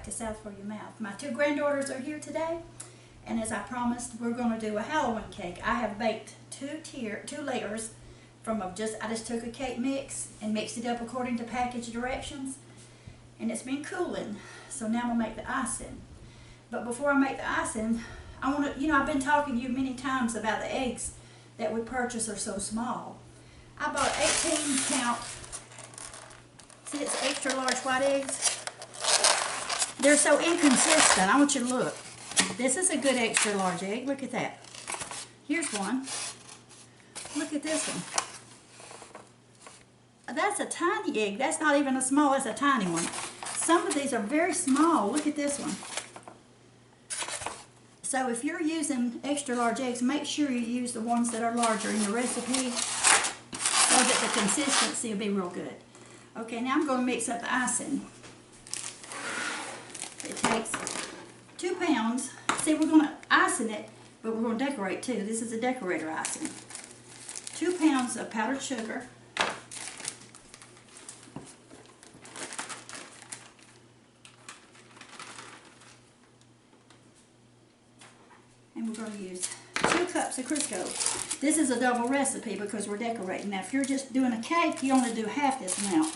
to South for Your Mouth. My two granddaughters are here today, and as I promised, we're going to do a Halloween cake. I have baked two layers from I just took a cake mix and mixed it up according to package directions, and it's been cooling. So now I'm gonna make the icing. But before I make the icing, I want to, I've been talking to you many times about the eggs that we purchase are so small. I bought 18 count. See, it's extra large white eggs. They're so inconsistent. I want you to look. This is a good extra large egg. Look at that. Here's one. Look at this one. That's a tiny egg. That's not even a small, that's a tiny one. Some of these are very small. Look at this one. So if you're using extra large eggs, make sure you use the ones that are larger in your recipe so that the consistency will be real good. Okay, now I'm going to mix up the icing. It takes 2 pounds. See, we're going to icing it, but we're going to decorate too. This is a decorator icing. 2 pounds of powdered sugar. And we're going to use 2 cups of Crisco. This is a double recipe because we're decorating. Now, if you're just doing a cake, you only do half this amount.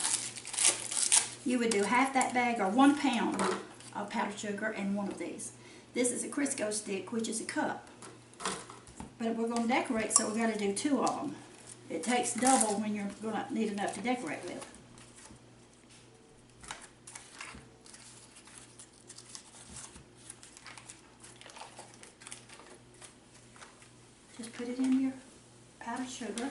You would do half that bag or 1 pound of powdered sugar and one of these. This is a Crisco stick, which is a cup. But we're going to decorate, so we've got to do 2 of them. It takes double when you're going to need enough to decorate with. Just put it in your powdered sugar.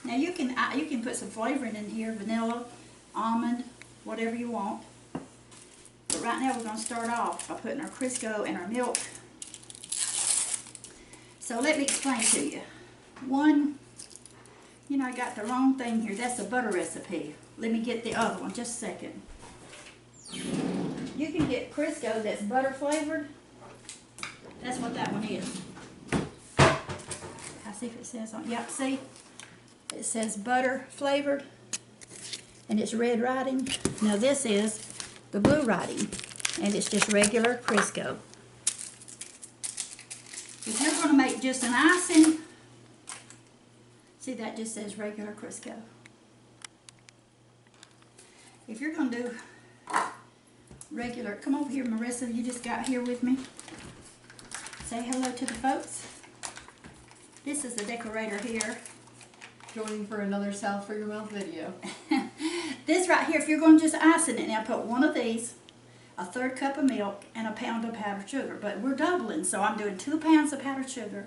Now you can put some flavoring in here, vanilla, almond, whatever you want. But right now we're going to start off by putting our Crisco and our milk. So let me explain to you. One, I got the wrong thing here. That's a butter recipe. Let me get the other one, just a second. You can get Crisco that's butter flavored. That's what that one is. I'll see if it says on, yep, see? It says butter flavored, and it's red writing. Now this is the blue writing, and it's just regular Crisco. If you're going to make just an icing, see that just says regular Crisco. If you're going to do regular, come over here, Marissa, you just got here with me. Say hello to the folks. This is the decorator here. Joining for another South for Your Mouth video. This right here, if you're going to just icing it, now put one of these, a 1/3 cup of milk, and a pound of powdered sugar. But we're doubling, so I'm doing 2 pounds of powdered sugar,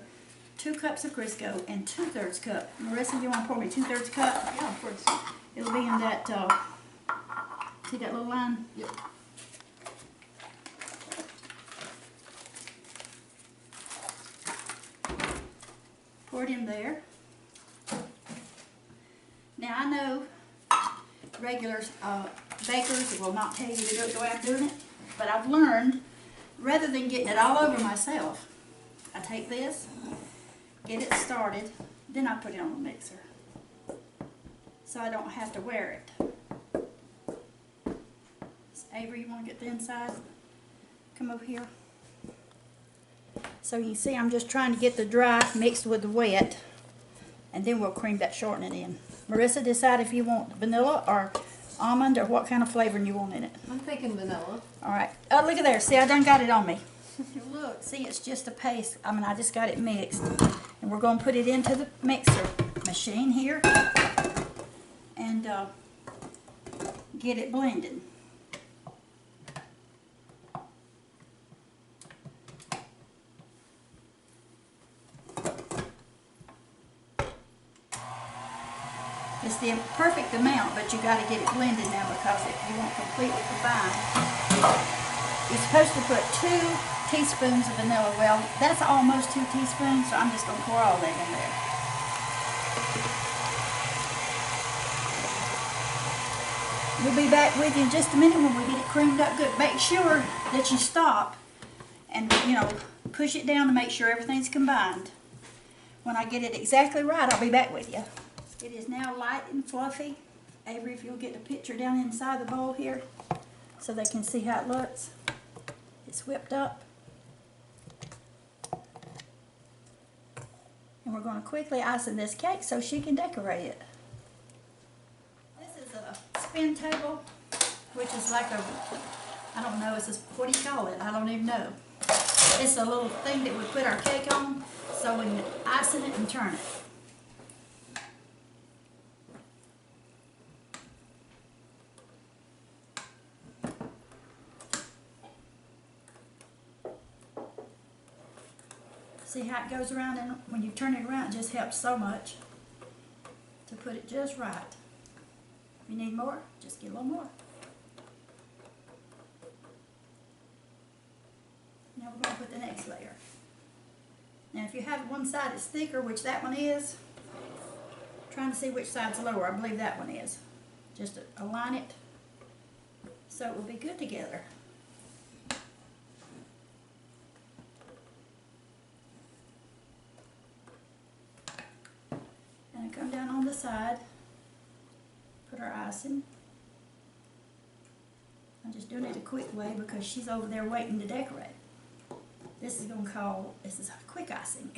2 cups of Crisco, and 2/3 cup. Marissa, you want to pour me 2/3 cup? Yeah, of course. It'll be in that, see that little line? Yep. Pour it in there. Now I know regular bakers will not tell you to do it the way I'm doing it, but I've learned, rather than getting it all over myself, I take this, get it started, then I put it on the mixer. So I don't have to wear it. Avery, you want to get the inside? Come over here. So you see I'm just trying to get the dry mixed with the wet, and then we'll cream that shortening in. Marissa, decide if you want vanilla or almond or what kind of flavoring you want in it. I'm thinking vanilla. Alright. Oh, look at there. See, I done got it on me. Look, see, it's just a paste. I just got it mixed. And we're going to put it into the mixer machine here and get it blended. It's the perfect amount, but you got to get it blended now because you won't completely combine. You're supposed to put 2 teaspoons of vanilla. Well, that's almost 2 teaspoons, so I'm just going to pour all that in there. We'll be back with you in just a minute when we get it creamed up good. Make sure that you stop and, push it down to make sure everything's combined. When I get it exactly right, I'll be back with you. It is now light and fluffy. Avery, if you'll get the picture down inside the bowl here. so they can see how it looks. It's whipped up. And we're going to quickly icing this cake so she can decorate it. This is a spin table, which is like a, I don't know, it's a, what do you call it? I don't even know. It's a little thing that we put our cake on so we can ice it and turn it. See how it goes around, and when you turn it around, it just helps so much to put it just right. If you need more, just get a little more. Now we're going to put the next layer. Now if you have one side that's thicker, which that one is, trying to see which side's lower, I believe that one is. Just align it so it will be good together. And come down on the side, put our icing. I'm just doing it a quick way because she's over there waiting to decorate. This is this is a quick icing.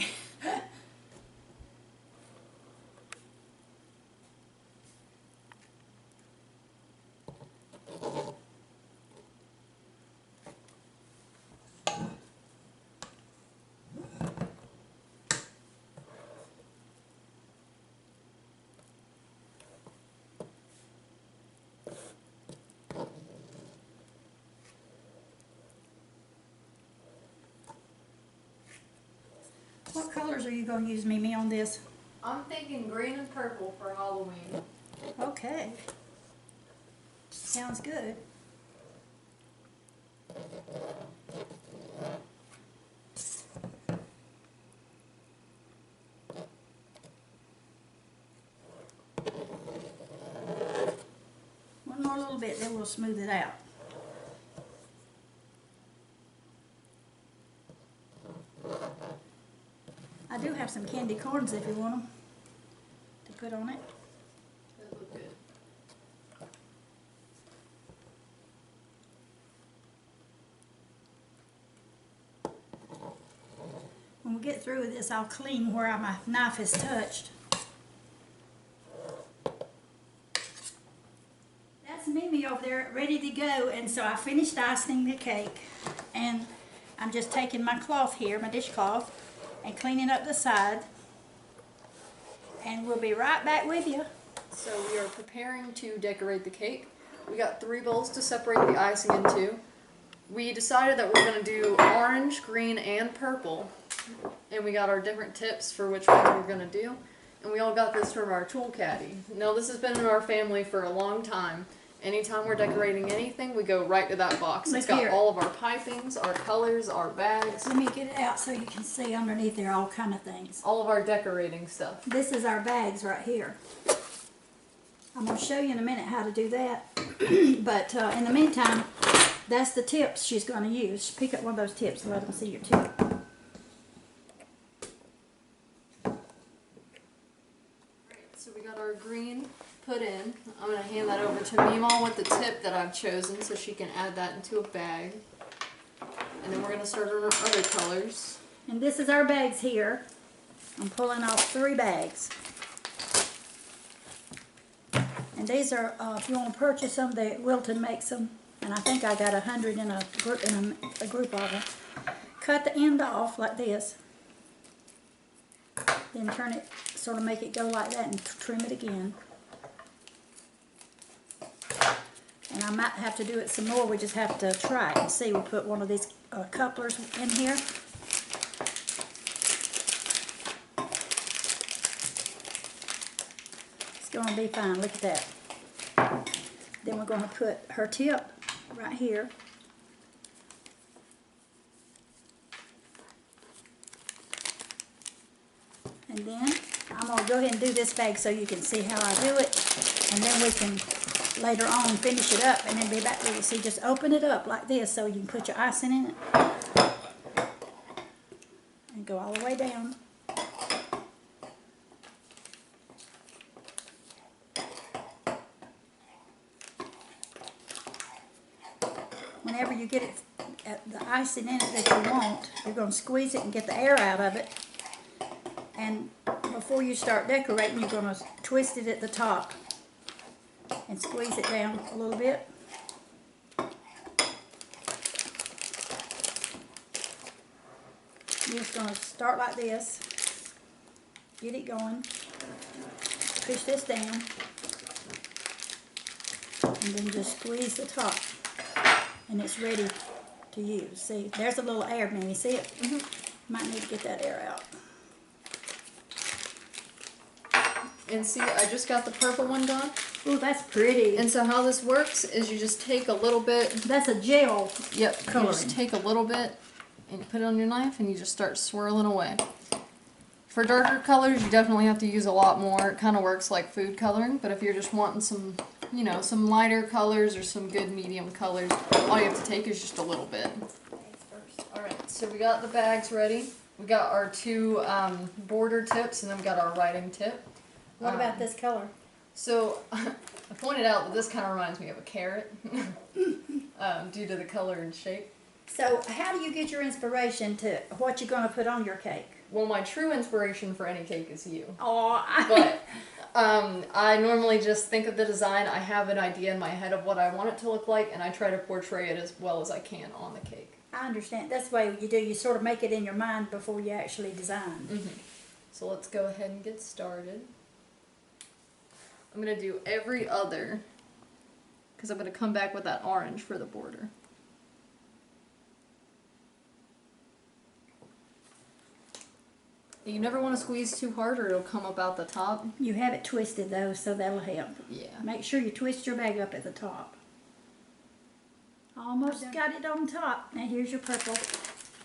What colors are you going to use, Mimi, on this? I'm thinking green and purple for Halloween. Okay. Sounds good. One more little bit, then we'll smooth it out. I do have some candy corns if you want them to put on it. That look good. When we get through with this, I'll clean where my knife has touched. That's Mimi over there ready to go, and so I finished icing the cake, and I'm just taking my cloth here, my dishcloth, and cleaning up the side, and we'll be right back with you. So we are preparing to decorate the cake. We got 3 bowls to separate the icing into. We decided that we're going to do orange, green, and purple, and we got our different tips for which ones we're going to do, and we all got this from our tool caddy. Now this has been in our family for a long time. Anytime we're decorating anything, we go right to that box. It's got all of our pipings, our colors, our bags. Let me get it out so you can see underneath there all kind of things. All of our decorating stuff. This is our bags right here. I'm going to show you in a minute how to do that. But in the meantime, that's the tips she's going to use. Pick up one of those tips and let them see your tip. So we got our green put in. I'm going to hand that over to Mema with the tip that I've chosen so she can add that into a bag. And then we're going to start on our other colors. And this is our bags here. I'm pulling off 3 bags. And these are, if you want to purchase them, Wilton makes them. And I think I got 100 in a group of them. Cut the end off like this. Then turn it, sort of make it go like that and trim it again. And I might have to do it some more. We just have to try it and see. We'll put one of these couplers in here. It's going to be fine. Look at that. Then we're going to put her tip right here. And then I'm going to go ahead and do this bag so you can see how I do it. And then we can later on finish it up and then be back with you. See, just open it up like this so you can put your icing in it. And go all the way down. whenever you get it, the icing in it that you want, you're going to squeeze it and get the air out of it. And before you start decorating, you're going to twist it at the top and squeeze it down a little bit. You're just going to start like this, get it going, push this down, and then just squeeze the top, and it's ready to use. See, there's a little air, man. You see it? Might need to get that air out. And see, I just got the purple one done. Ooh, that's pretty. And so how this works is you just take a little bit. That's a gel. Yep. Coloring. You just take a little bit and you put it on your knife and you just start swirling away. For darker colors, you definitely have to use a lot more. It kind of works like food coloring, but if you're just wanting some, you know, some lighter colors or some good medium colors, all you have to take is just a little bit. Alright, so we got the bags ready. We got our two border tips and then we got our writing tip. What about this color? So, I pointed out that this kind of reminds me of a carrot, due to the color and shape. So, how do you get your inspiration to what you're going to put on your cake? Well, my true inspiration for any cake is you. Oh, But, I normally just think of the design, I have an idea in my head of what I want it to look like, and I try to portray it as well as I can on the cake. I understand. That's the way you do. You sort of make it in your mind before you actually design. So let's go ahead and get started. I'm going to do every other, because I'm going to come back with that orange for the border. You never want to squeeze too hard or it'll come up out the top. You have it twisted though, so that'll help. Yeah. Make sure you twist your bag up at the top. Almost got it on top. Now here's your purple.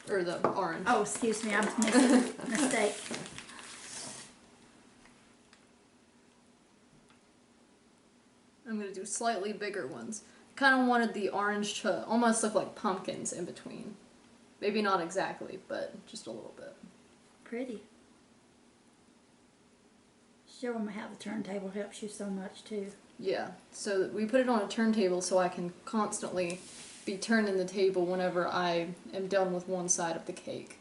Or the orange. Oh, excuse me, I was making a mistake. I'm going to do slightly bigger ones. Kind of wanted the orange to almost look like pumpkins in between. Maybe not exactly, but just a little bit. Pretty. Show them how the turntable helps you so much too. Yeah, so we put it on a turntable so I can constantly be turning the table whenever I am done with one side of the cake.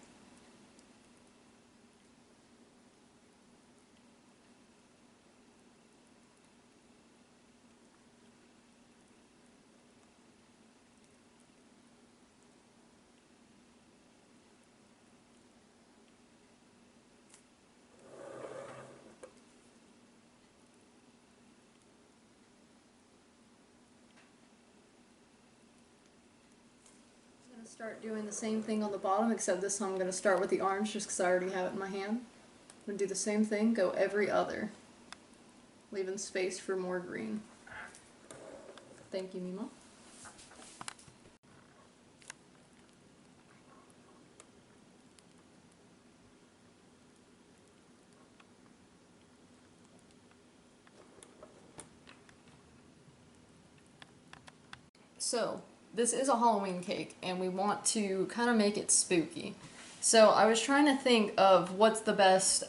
Start doing the same thing on the bottom, except this time I'm going to start with the orange just because I already have it in my hand. I'm going to do the same thing, go every other, leaving space for more green. Thank you, Mema. So, this is a Halloween cake, and we want to kind of make it spooky. So I was trying to think of what's the best,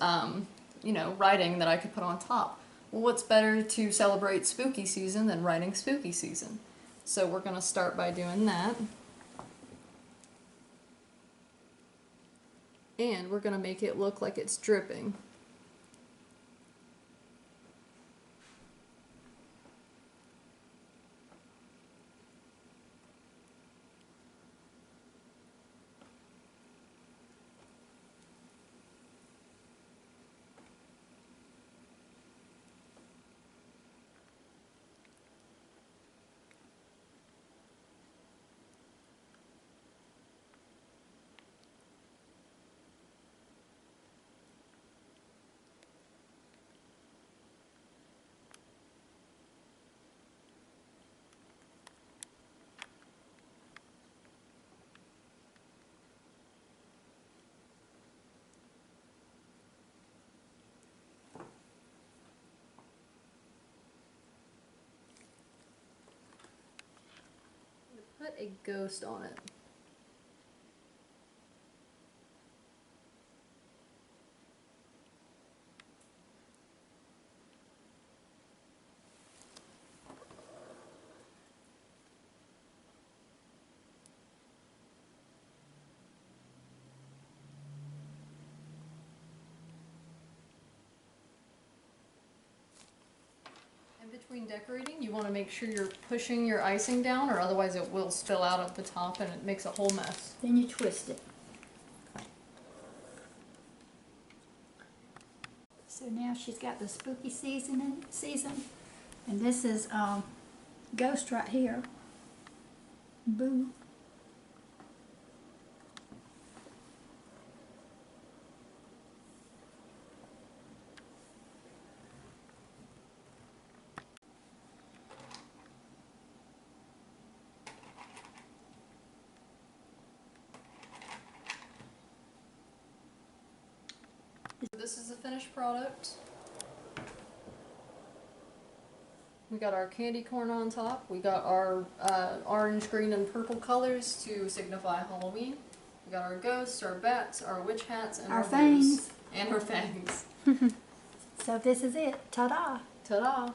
you know, writing that I could put on top. Well, what's better to celebrate spooky season than writing spooky season? So we're going to start by doing that. And we're going to make it look like it's dripping. Put a ghost on it. Between decorating, you want to make sure you're pushing your icing down, or otherwise it will spill out at the top and it makes a whole mess. Then you twist it. So now she's got the spooky season, and this is Ghost right here. Boo. This is the finished product. We got our candy corn on top. We got our orange, green, and purple colors to signify Halloween. We got our ghosts, our bats, our witch hats, and Our boos. fangs. And our fangs. So this is it. Ta-da! Ta-da!